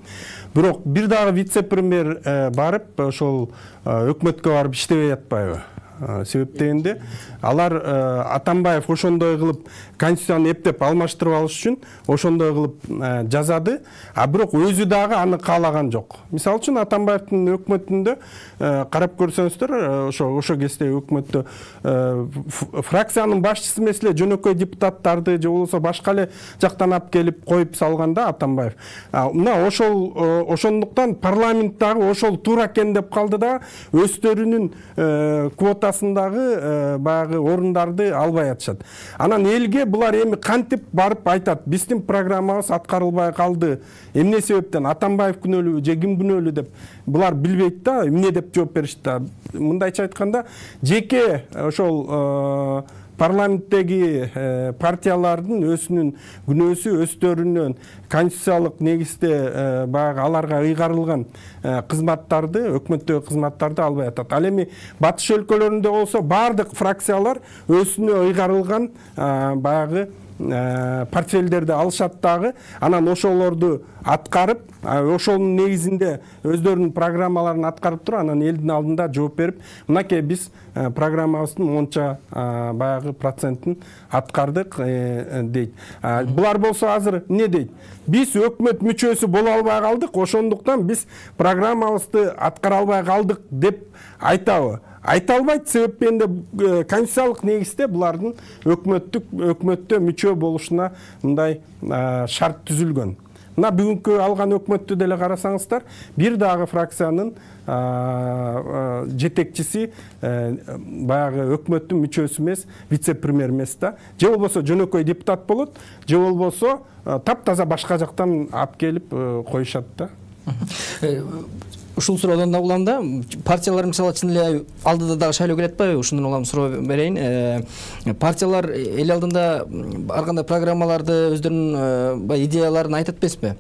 Бирок бир дагы вице-премьер барып, ошол өкмөткө барып иштебей атпайбы? Себептегенде алар Атамбаев ошондой кылып конституцияны эптеп алмаштырып алыш үчүн ошондой кылып жазады, бирок өзү дагы аны каалаган жок. Мисалы үчүн Атамбаевдин өкмөтүндө карап көрсөңүздөр, ошо кезде өкмөттө фракциянын башчысы эмес эле жөнөкөй депутаттарды же болбосо башка эле жактан алып келип коюп салганда Атамбаев. Мына ошондуктан парламенттагы ошол туура экен деп калды да, өздөрүнүн квотасындагы баягы орундарды албай атышат. Анан элге булар эми кантип барып айтат, биздин программабыз аткарылбай калды. Эмне себептен Атамбаев күнөөлүү же ким күнөөлүү деп булар билбейт да, эмне деп жооп беришти да. Мындайча айтканда, жеке ошол парламенттеги партиялардын өзүнүн күнөөсү өздөрүнүн конституциялык негизде баягы аларга ыйгарылган кызматтарды, өкмөттөгү кызматтарды албай атат. Ал эми батыш өлкөлөрүндө болсо бардык фракциялар өзүнө ыйгарылган баягы портфелдерди алышат дагы, анан ошолорду аткарып, ошонун негизинде өздөрүнүн программаларын аткарып туруп, анан элдин алдында жооп берип, мынакей биз программабыздын монча баягы процентин аткардык дейт. Булар болсо азыр эмне дейт? Биз өкмөт мүчөсү боло албай калдык, ошондуктан биз программабызды аткара албай калдык деп айтабы? Айта албайт, себептен де конституциялык негизде булардын өкмөттө мүчө болушуна мындай шарт түзүлгөн. Мына бүгүнкү алган өкмөттү деле карасаңыздар, бир дагы фракциянын жетекчиси баягы өкмөттүн мүчөсү эмес, вице-премьер эмес да. Же болбосо жөнөкөй депутат болот, же болбосо таптаза башка жактан алып келип коюшат да. Ушул суроодан да улам, партиялар мисалы чын эле алдыда дагы шайлоо келет атпайбы? Ушундан улам суроо берейин. Партиялар эл алдында ар кандай программаларды, өздөрүнүн идеяларын айтат эмеспи?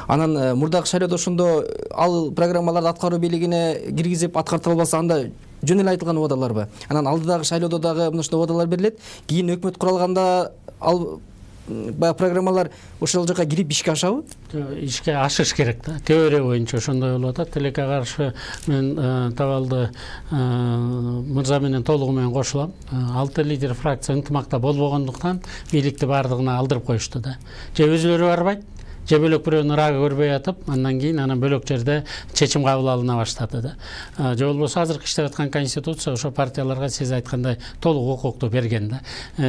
Анан мурдагы шайлоодо ошондо ал программаларды аткаруу бийлигине киргизип аткарта албаса, анда жөн эле айтылган убадаларбы? Анан алдыдагы шайлоодо дагы мына ушундай убадалар берилет. Кийин өкмөт куралганда ал программалар ошол жака кирип ишке ашабы? Ишке ашыш керек да. Теория боюнча ошондой болуп атат. Тилекке каршы мен Табалды мырза менен толугу менен кошулам. 6 лидер фракция ынтымакта болбогондуктан бийликти бардыгына алдырып коюшту да. Же өзүлөрү барбайт, же бөлөк бирөөнүн ыраагы көрбөй атып, андан кийин анан бөлөк жерде чечим кабыл алына баштады да. Же болбосо азыркы иштеп аткан конституция ошо партияларга сиз айткандай толук укукту берген да.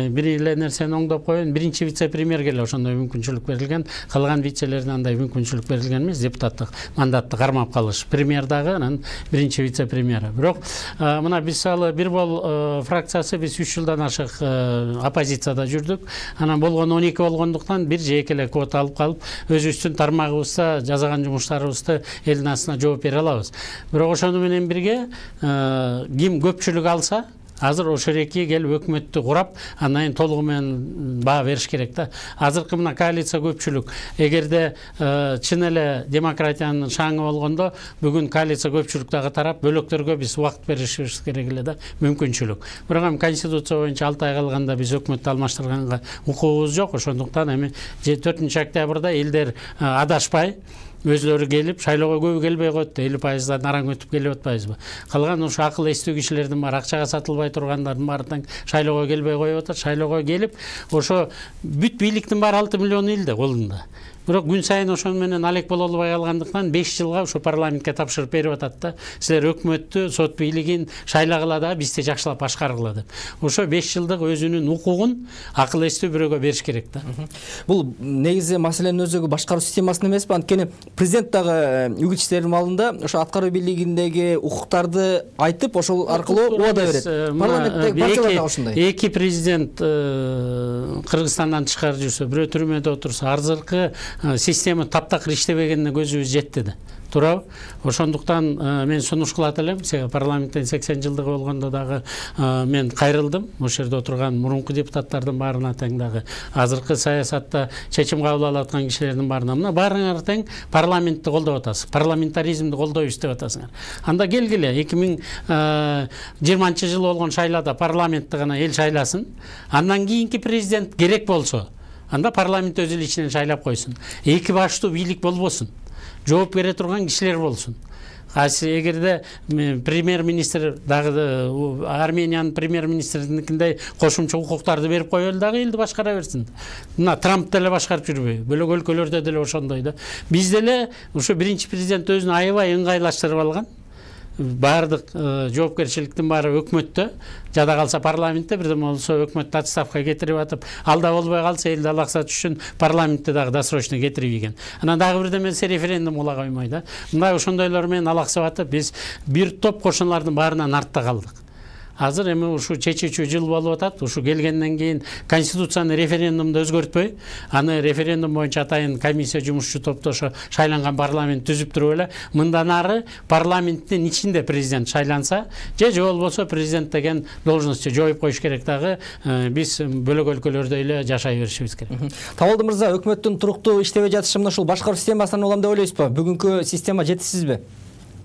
Бир эле нерсени оңдоп коеюн, биринчи вице-премьерге эле ошондой мүмкүнчүлүк берилген, калган вицелерине андай мүмкүнчүлүк берилген эмес, депутаттык мандатты кармап калыш. Премьер дагы, анан биринчи вице-премьер. Бирок мына мисалы бир бол фракциясы биз 3 жылдан ашык оппозицияда жүрдүк. Анан болгон 12 болгондуктан бир же эки эле квота алып калып, өзүбүздүн тармагыбызда жасаган жумуштарыбызды элдин астына жооп бере алабыз. Бирок ошону менен бирге ким көпчүлүк алса, азыр ошол эки келип өкмөттү курап, андан толугу менен баа бериш керек да. Азыркы мына коалиция көпчүлүк, эгерде чын эле демократиянын шаңы болгондо, бүгүн коалиция көпчүлүк дагы тарап, бөлөктөргө биз убакыт беришибиз керек эле да, мүмкүнчүлүк. Бирок эми конституция боюнча 6 ай калганда биз өкмөттү алмаштырганга укугубуз жок, ошондуктан эми 4-октябрда элдер адашпай өзлөрү келип, шайлоого көбү келбей коет, 50%дан араң өтүп келип атпайбызбы? Калган ошо акыл эстүү кишилердин бар, акчага сатылбай тургандардын баары шайлоого келбей коюп атат. Шайлоого келип, ошо бүт бийликтин баары 6 миллион элде колунда. Бирок күн сайын ошон менен алек боло албай калгандыктан 5 жылга ошо парламентке тапшырып берип атат да. Силер өкмөттү, сот бийлигин шайлагыла да, бизди жакшылап башкаргыла деп. Ошо 5 жылдык өзүнүн укугун акыл эстүү бирөөгө бериш керек да. Бул негизи маселенин өзөгү башкаруу системасында эмеспи? Анткени президент дагы үгүт иштеринин алдында ошо аткаруу бийлигиндеги укуктарды айтып, ошол аркылуу убада берет. Парламенттеги партиялар да ошондой. Эки президент Кыргызстандан тышкары жүрсө, бирөө түрмөдө отурса, азыркы система таптакыр иштебегенине көзүбүз жетти да. Туурабы? Ошондуктан мен сунуш кылат элем. Парламенттин 80 жылдыгы болгондо дагы мен кайрылдым. Ошол жерде отурган мурунку депутаттардын баарына тең дагы азыркы саясатта чечим кабыл алып аткан кишилердин баарына мына баарыңар тең парламентти колдоп атасыз. Парламентаризмди колдойбуз деп атасыңар. Анда келгиле 2020 жылы болгон шайлада парламентти гана эл шайласын. Андан кийинки президент керек болсо, анда парламент өз эле ичинен шайлап койсун. Эки баштуу бийлик болбосун. Жооп бере турган кишилер болсун. Эгерде премьер-министр дагы Армениянын премьер-министрдикиндей кошумча укуктарды берип коелу дагы элди башкара берсин. Мына Трамп деле башкарып жүрбөйбү. Бөлөк өлкөлөрдө деле ошондой да. Биз деле ушу биринчи президент өзүн аябай ыңгайлаштырып алган. Бардык жоопкерчиликтин баары өкмөттө, жада калса парламентте, бирдеме болсо өкмөттү отставкага кетирип атып, алда болбой калса элди алаксат үчүн парламентте дагы досрочно кетирип ийген. Анан дагы бирдемеси референдум кыла коймой да. Мындай ошондойлор менен алаксап атып, биз бир топ кошуналардын баарынан артта калдык. Азыр эми ушу чечүүчү жыл болуп атат. Ушу келгенден кийин конституцияны референдумда өзгөртпөй, аны референдум боюнча атайын комиссия жумушчу топто ошо шайланган парламент түзүп туруп эле мындан ары парламенттин ичинде президент шайланса, же болбосо президент деген должносту жоюп коюш керек дагы. Биз бөлөк өлкөлөрдө эле жашай беришибиз керек. Табалды мырза, өкмөттүн туруктуу иштебей жатышы мына ушул башкаруу системасынан улам деп ойлойсузбу? Бүгүнкү система жетишсизби?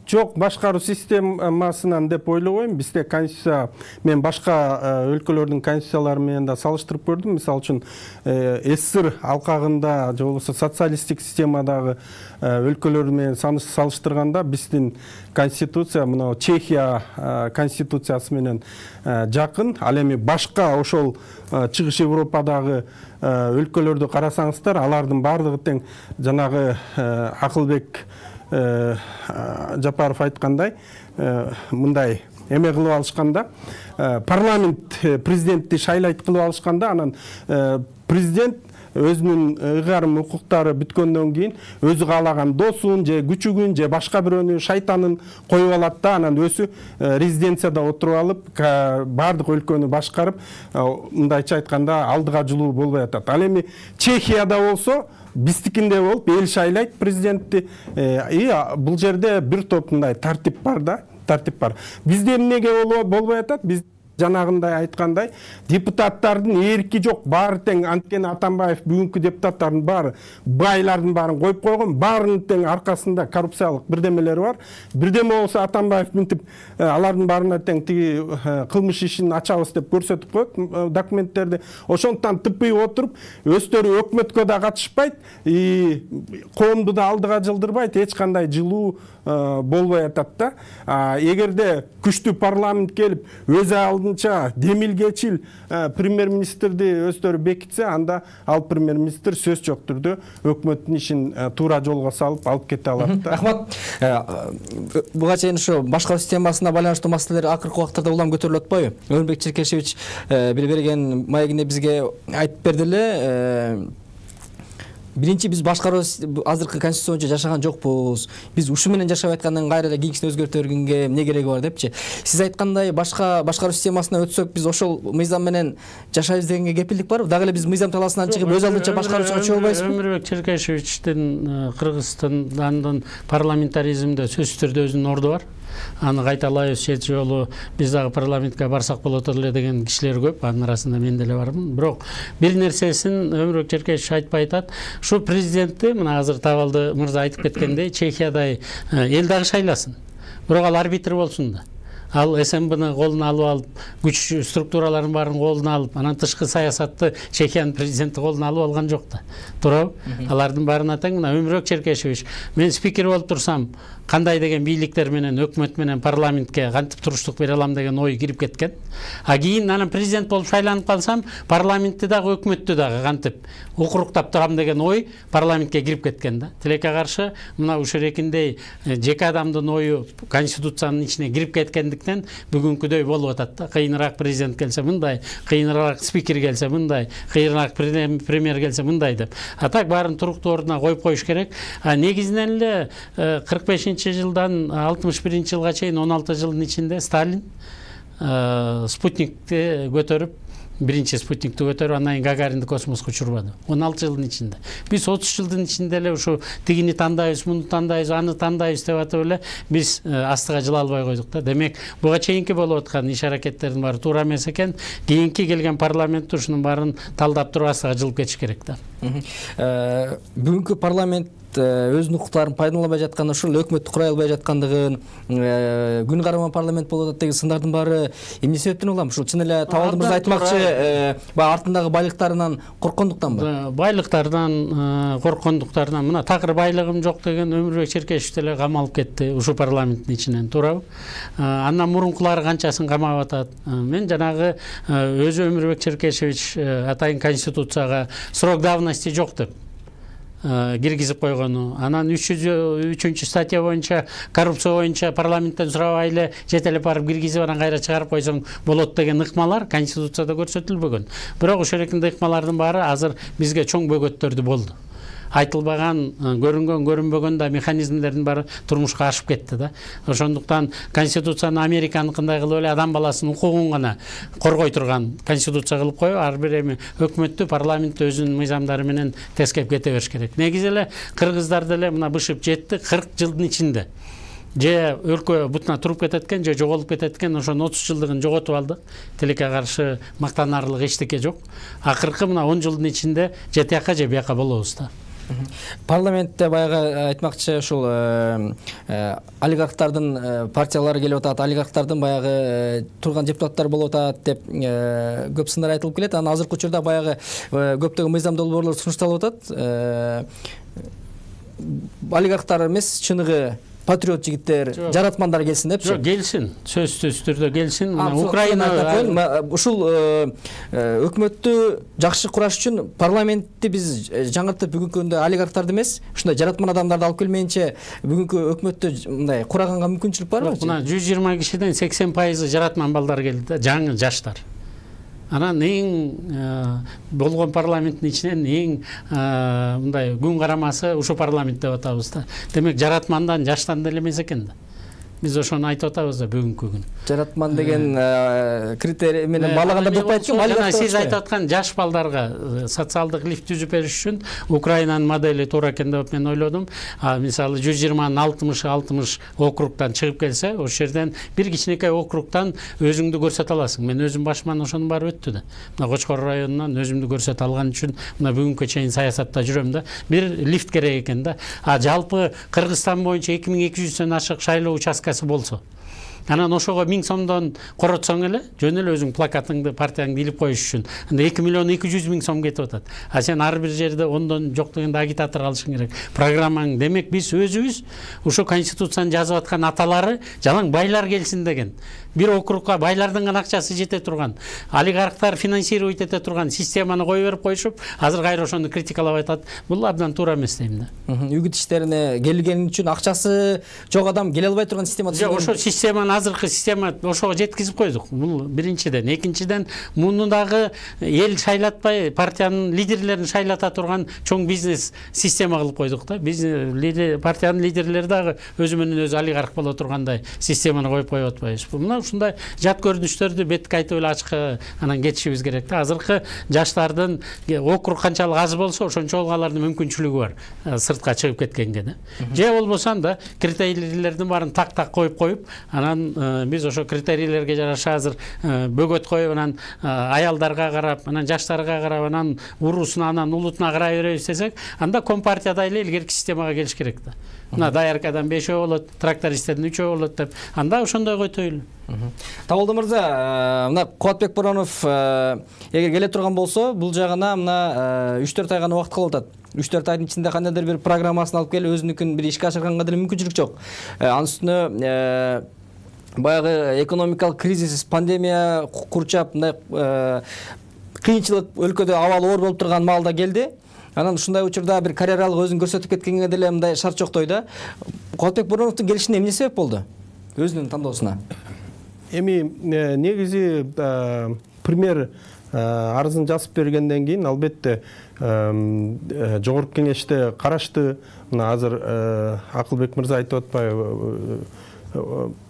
Жок, башкаруу системасынан деп ойлобойм. Бизде конституция, мен башка өлкөлөрдүн конституциялары менен да салыштырып көрдүм. Мисалы үчүн СССР алкагында же болбосо социалисттик системадагы өлкөлөр менен салыштырганда биздин конституция мына Чехия конституциясы менен жакын. Ал эми башка ошол чыгыш Европадагы өлкөлөрдү карасаңыздар, алардын баардыгы тең жанагы Акылбек Жапаров айткандай, мындай эме кылып алышканда, парламент президентти шайлайт кылып алышканда, анан президент өзүнүн ыйгарым укуктары бүткөндөн кийин өзү каалаган досун же күчүгүн же башка бирөөнү шайтанын коюп алат да, анан өзү резиденцияда отуруп алып баардык өлкөнү башкарып, мындайча айтканда алдыга жылуу болбой атат. Ал эми Чехияда болсо биздикинде болуп эл шайлайт президентти. Бул жерде бир топ мындай тартип бар да, тартип бар. Бизде эмнеге болбой атат? Биз жанагындай айткандай депутаттардын эрки жок, баары тең. Анткени Атамбаев бүгүнкү депутаттардын баары байлардын баарын коюп койгон, баарынын тең аркасында коррупциялык бирдемелери бар. Бирдеме болсо Атамбаев минтип алардын баарына тең тиги кылмыш ишин ачабыз деп көрсөтүп коет документтерди. Ошондуктан тыпыйып отуруп, өздөрү өкмөткө да катышпайт, коомду да алдыга жылдырбайт, эч кандай жылуу болбой атат да. Эгерде күчтүү парламент келип өз алдынча демилгечил премьер-министрди өздөрү бекитсе, анда ал премьер-министр сөз жок түрдө өкмөттүн ишин туура жолго салып алып кете алат да. Рахмат. Буга чейин ушу башкаруу системасына байланыштуу маселелер акыркы убактарда улам көтөрүлүп атпайбы? Өмүрбек Черкешевич бир берген маегинде бизге айтып берди эле. Биринчи, биз башкаруу азыркы конституция боюнча жашаган жокпуз. Биз ушу менен жашап аткандан кайра эле кийинкисин өзгөртө бергенге эмне кереги бар депчи. Сиз айткандай башкаруу системасына өтсөк, биз ошол мыйзам менен жашайбыз дегенге кепилдик барбы? Дагы эле биз мыйзам талаасынан чыгып өз алдынча башкаруучуга чыга албайбызбы? Өмүрбек Черкешевичтин Кыргызстандын парламентаризмде сөзсүз түрдө өзүнүн орду бар. Аны кайталайбыз, чет жолу биз дагы парламентке барсак болот эле деген кишилер көп, анын арасында мен деле бармын. Бирок бир нерсесин Өмүрбек Черкешевич айтпай атат. Ушу президентти мына азыр Табалды мырза айтып кеткендей, Чехиядай эл дагы шайласын. Бирок ал арбитр болсун да. Ал СМБны колуна алып алып, күч структураларын баарын колуна алып, анан тышкы саясатты Чехиянын президенти колуна алып алган жок да. Туурабы? Алардын баарына тең мына Өмүрбек Черкешевич, мен спикер болуп турсам, кандай деген бийликтер менен, өкмөт менен парламентке кантип туруштук бере алам деген ой кирип кеткен. Кийин анан президент болуп шайланып калсам, парламентти дагы өкмөттү дагы кантип укуруктап турам деген ой парламентке кирип кеткен да. Тилекке каршы мына ушул экиндей жеке адамдын ою конституциянын ичине кирип кеткендиктен бүгүнкүдөй болуп атат да. Кыйыныраак президент келсе мындай, кыйыныраак спикер келсе мындай, кыйыныраак премьер келсе мындай деп. А так баарын туруктуу ордуна коюп коюш керек. Негизинен эле 45 жылдан 61 жылга чейин 16 жылдын ичинде Сталин спутникти көтөрүп биринчи спутникти көтөрүп, андан кийин Гагаринди космоско учурбады. 16 жылдын ичинде. Биз 30 жылдын ичинде эле ушу тигини тандайбыз, муну тандайбыз, аны тандайбыз деп атып эле биз астыга жыла албай койдук да. Демек, буга чейинки болуп аткан иш-аракеттердин баары туура эмес экен. Кийинки келген парламент ушунун баарын талдап туруп астыга жылып кетиш керек да. Бүгүнкү парламент өзүнүн укуктарын пайдаланбай жатканы, ушул өкмөттү курай албай жаткандыгын, күн карман парламент болуп атат деген сындардын баары эмне себептен улам? Ушул чын эле Табалды мырза айтмакчы, артындагы байлыктарынан корккондуктанбы? Байлыктардан, корккондуктарынан. Мына такыр байлыгым жок деген Өмүрбек Черкешев деле камалып кетти ушул парламенттин ичинен, туурабы? Андан мурункулары канчасын камап атат. Мен жанагы өзү Өмүрбек Черкешевич атайын конституцияга срок давности жок деп киргизип койгону, анан 300 статья боюнча коррупция боюнча парламенттен сурабай эле жетелеп барып киргизип анан кайра чыгарып койсоң болот деген ыкмалар конституцияда көрсөтүлбөгөн. Бирок ошол эле ыкмалардын баары азыр бизге чоң бөгөттөрдү болду. Айтылбаган, көрүнгөн, көрүнбөгөн да механизмдердин баары турмушка ашып кетти да. Ошондуктан конституцияны Американыкындай кылып эле адам баласынын укугун гана коргой турган конституция кылып коюп, ар бир эми өкмөттү, парламентти өзүнүн мыйзамдары менен тескеп кете бериш керек. Негизи эле кыргыздар деле мына бышып жетти 40 жылдын ичинде. Же өлкө бутуна туруп кететкен, же жоголуп кететкен, ошонун 30 жылдыгын жоготуп алдык. Тилекке каршы мактанарлык эчтеке жок. Акыркы мына 10 жылдын ичинде же тияка же бияка болобуз да. Парламентте баягы айтмакчы ушул олигархтардын партиялары келип атат, олигархтардын баягы турган депутаттар болуп атат деп көп сындар айтылып келет. Анан азыркы учурда баягы көптөгөн мыйзам долбоорлор сунушталып атат. Олигархтар эмес, чыныгы патриот жигиттер, жаратмандар келсин депчи. Жок, келсин. Сөзсүз түрдө келсин. Украина ушул өкмөттү жакшы кураш үчүн парламентти биз жаңыртып бүгүнкү күндө олигархтарды эмес, ушундай жаратман адамдарды алып келмейинче бүгүнкү өкмөттү мындай кураганга мүмкүнчүлүк барбы? Мына 120 кишиден 80% жаратман балдар келди да, жаңы жаштар. Анан эң болгон парламенттин ичинен эң мындай күн карамасы ушу парламент деп атабыз да. Демек жаратмандан, жаштан деле эмес экен да. Биз ошону айтып атабыз да бүгүнкү күн. Жаратман деген критерий менен баалаганда болбойт экен. Жана сиз айтып аткан жаш балдарга социалдык лифт түзүп бериш үчүн Украинанын модели туура экен деп мен ойлодум. Мисалы 120-нын 60 округтан чыгып келсе, ошол жерден бир кичинекей округтан өзүңдү көрсөтө аласың. Мен өзүм башыман ошонун баары өттү да. Мына Кочкор районунан өзүмдү көрсөтө алган үчүн мына бүгүнкү чейин саясатта жүрөм да. Бир лифт керек экен да. Жалпы Кыргызстан боюнча 2200дөн ашык шайлоо участкасы болсо, анан ошого 1000 сомдон коротсоң эле, жөн эле өзүң плакатыңды, партияңды илип коюш үчүн 2 миллион 200 миң сом кетип атат. Сен ар бир жерде 10дон жок дегенде агитатор алышың керек. Программаң. Демек биз өзүбүз ушу конституцияны жазып аткан аталары жалаң байлар келсин деген. Бир округга байлардын гана акчасы жете турган, олигархтар финансировать эте турган системаны кое берип коюшуп, азыр кайра ошону критикалап айтат. Бул абдан туура эмес дейм да. Үгүт иштерине келген үчүн акчасы жок адам келе албай турган система. Жок, ошо системаны азыркы система ошого жеткизип койдук. Бул биринчиден. Экинчиден, муну дагы эл шайлатпай, партиянын лидерлерин шайлата турган чоң бизнес система кылып койдук да. Биз партиянын лидерлери дагы өзү менен өзү олигарх боло тургандай системаны коюп коюп атпайбызбы? Мына ушундай жат көрүнүштөрдү бетке айтып эле ачкы анан кетишибиз керек да. Азыркы жаштардын округ канчалык аз болсо, ошончолук алардын мүмкүнчүлүгү бар сыртка чыгып кеткенге да. Же болбосо да критерийлердин баарын так коюп, анан биз ошо критерийлерге жараша азыр бөгөт коюп, анан аялдарга карап, анан жаштарга карап, анан уруусуна, анан улутуна карай беребиз десек, анда компартияда эле илгерки системага келиш керек да. Мына даяркадан 5 болот, трактористтерден 3 болот деп, анда ошондой койтойлу. Табалды мырза, мына Кубатбек Боронов эгер келе турган болсо, бул жагына мына 3-4 ай гана убакыт калып атат. 3-4 айдын ичинде кандайдыр бир программасын алып келип өзүнүкүн бир ишке ашырганга деле мүмкүнчүлүк жок. Анын үстүнө баягы экономикалык кризис, пандемия курчап, мындай кыйынчылык өлкөдө абалы оор болуп турган маалда келди. Анан ушундай учурда бир карьералык өзүн көрсөтүп кеткенге деле мындай шарт жоктой да. Кубатбек Бороновдун келишине эмне себеп болду? Өзүнүн тандоосуна. Эми негизи премьер арызын жазып бергенден кийин албетте жогорку кеңеште карашты. Мына азыр Акылбек мырза айтып атпайбы,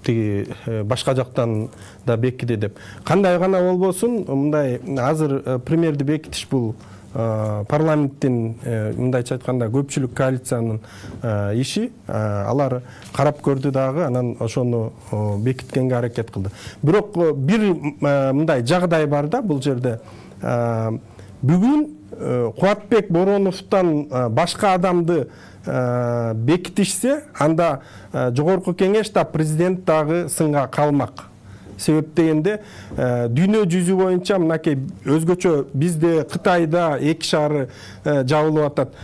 тиги башка жактан да бекиди деп. Кандай гана болбосун, мындай азыр премьерди бекитиш бул парламенттин мындайча айтканда көпчүлүк коалициянын иши. Алар карап көрдү дагы, анан ошону бекиткенге аракет кылды. Бирок бир мындай жагдай бар да бул жерде. Бүгүн Кубатбек Бороновдон башка адамды бекитишсе, анда жогорку кеңеш да президент дагы сынга калмак. Себеп дегенде дүйнө жүзү боюнча мынакей өзгөчө бизде Кытайда эки шаары жабылып атат.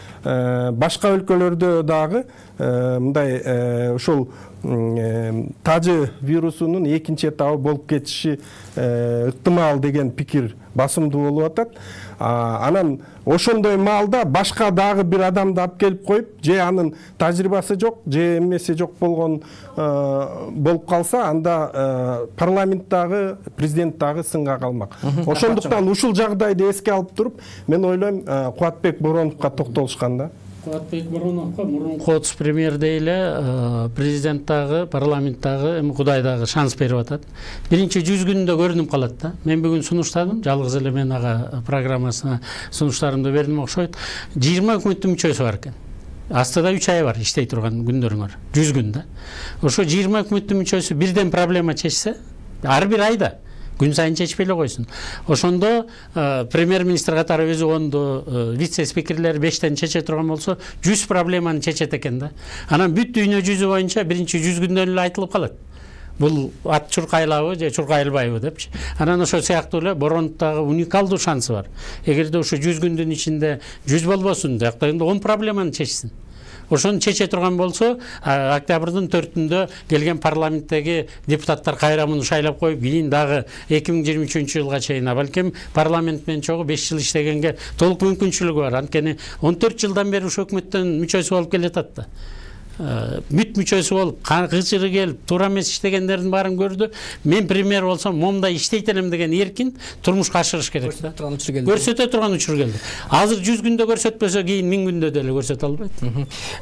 Башка өлкөлөрдө дагы мындай ошол тажы вирусунун экинчи этабы болуп кетиши ыктымал деген пикир басымдуу болуп атат. Анан ошондой маалда башка дагы бир адамды алып келип коюп, же анын тажрыйбасы жок, же эмеси жок болгон болуп калса, анда парламент дагы, президент дагы сынга калмак. Ошондуктан ушул жагдайды эске алып туруп, мен ойлойм Кубатбек Бороновго токтолушкан да. Кубатбек Бороновго мурунку 30 премьерде эле президент дагы, парламент дагы, эми Кудай дагы шанс берип атат. Биринчи 100 күндө көрүнүп калат да. Мен бүгүн сунуштадым, жалгыз эле мен ага программасына сунуштарымды бердим окшойт. 20 өкмөттүн мүчөсү бар экен. Астыда 3 ай бар иштей турган күндөрүңөр. 100 күн да. Ошо 20 өкмөттүн мүчөсү бирден проблема чечсе, ар бир айда күн сайын чечпей эле койсун. Ошондо премьер-министр катары өзү ондо вице-спикерлер 5тен чече турган болсо, 100 проблеманы чечет экен да. Анан бүт дүйнө жүзү боюнча биринчи 100 күндөн эле айтылып калат. Бул ат чуркайлабы же чуркайлбайбы депчи. Анан ошо сыяктуу эле Бороновдогу уникалдуу шансы бар. Эгерде ошо 100 күндүн ичинде 100 болбосун, жактагында 10 проблеманы чечсин. Ошону чече турган болсо, октябрдын 4-үндө келген парламенттеги депутаттар кайра муну шайлап коюп, кийин дагы 2023-жылга чейин, балким парламент менен чогуу 5 жыл иштегенге толук мүмкүнчүлүгү бар. Анткени 14 жылдан бери ушу өкмөттөн мүчөсү болуп келатат да. Бүт мүчөсү болуп, кычыры келип, туура эмес иштегендердин баарын көрдү. Мен премьер болсом, момундай иштейт элем деген эркин турмушка ашырыш керек да. Көрсөтө турган учур келди. Азыр 100 күндө көрсөтпөсө, кийин 1000 күндө деле көрсөтө албайт.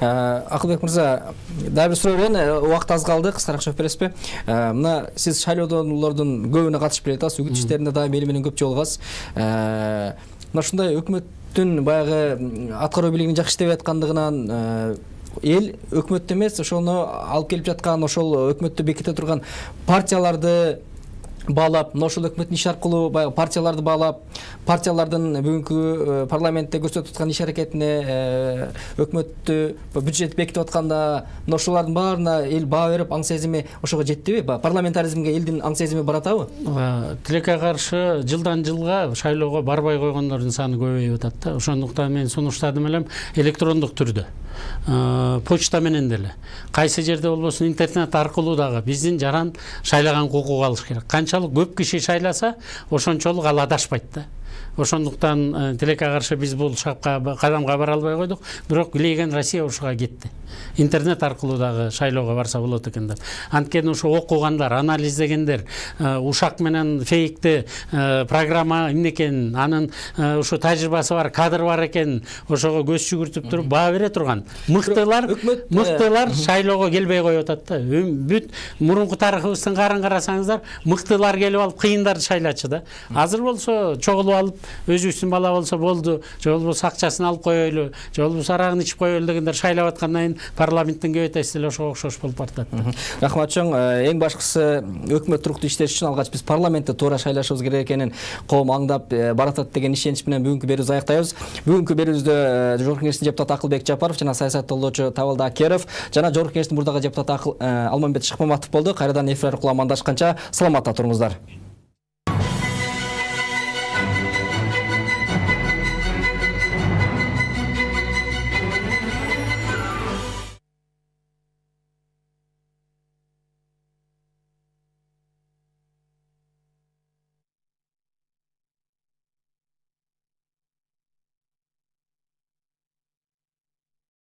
Акылбек мырза, дагы бир суроо берейин, убакыт аз калды, кыскараак жооп бересизби? Мына сиз шайлоодонлордун көбүнө катышып келатасыз, үгүт иштеринде дагы мени менен көп жолугасыз. Мына ушундай өкмөттүн баягы аткаруу бийлигинин жакшы иштеп аткандыгынан эл өкмөттө эмес, ошону алып келип жаткан, ошол өкмөттү беките турган партияларды баалап, ошол өкмөттүн иш аркылуу баягы партияларды баалап, партиялардын бүгүнкү парламентте көрсөтүп аткан иш аракетине, өкмөттү бюджет бекитип атканда, ошолордун баарына эл баа берип, аң сезими ошого жеттиби? Парламентаризмге элдин аң сезими баратабы? Тилекке каршы жылдан жылга шайлоого барбай койгондордун саны көбөйүп атат да. Ошондуктан мен сунуштадым элем электрондук түрдө. Почта менен деле. Кайсы жерде болбосун интернет аркылуу дагы биздин жаран шайлаган укугу алыш керек. Канчалык көп киши шайласа, ошончолук ал адашпайт да. Ошондуктан тилекке каршы биз бул кадамга бара албай койдук, бирок илеген Россия ушуга кетти. Интернет аркылуу дагы шайлоого барса болот экен деп. Анткени ушу окугандар, анализдегендер, ушак менен фейкти программа эмне экен, анын ушу тажрыйбасы бар, кадр бар экен, ошого көз жүгүртүп туруп баа бере турган мыктылар шайлоого келбей коюп атат да. Бүт мурунку тарыхыбыздын карын карасаңыздар, мыктылар келип алып кыйындарды шайлачы да. Азыр болсо чогулуп алып өзүбүздүн бала болсо болду, же болбосо акчасын алып коелу, же болбосо арагын ичип коелу дегендер шайлап аткандан кийин парламенттин кебетеси деле ошого окшош болуп бартат. Рахмат чоң. Эң башкысы өкмөт туруктуу иштеш үчүн алгач биз парламентте туура шайлашыбыз керек экенин коом аңдап баратат деген ишенич менен бүгүнкү берүүбүздү аяктайбыз. Бүгүнкү берүүбүздө Жогорку Кеңештин депутаты Акылбек Жапаров жана саясаттоолочу Табылды Акеров жана Жогорку Кеңештин мурдагы депутаты Алмамбет Шыкмаматов болду. Кайрадан эфир аркылуу амандашканча саламатта туруңуздар.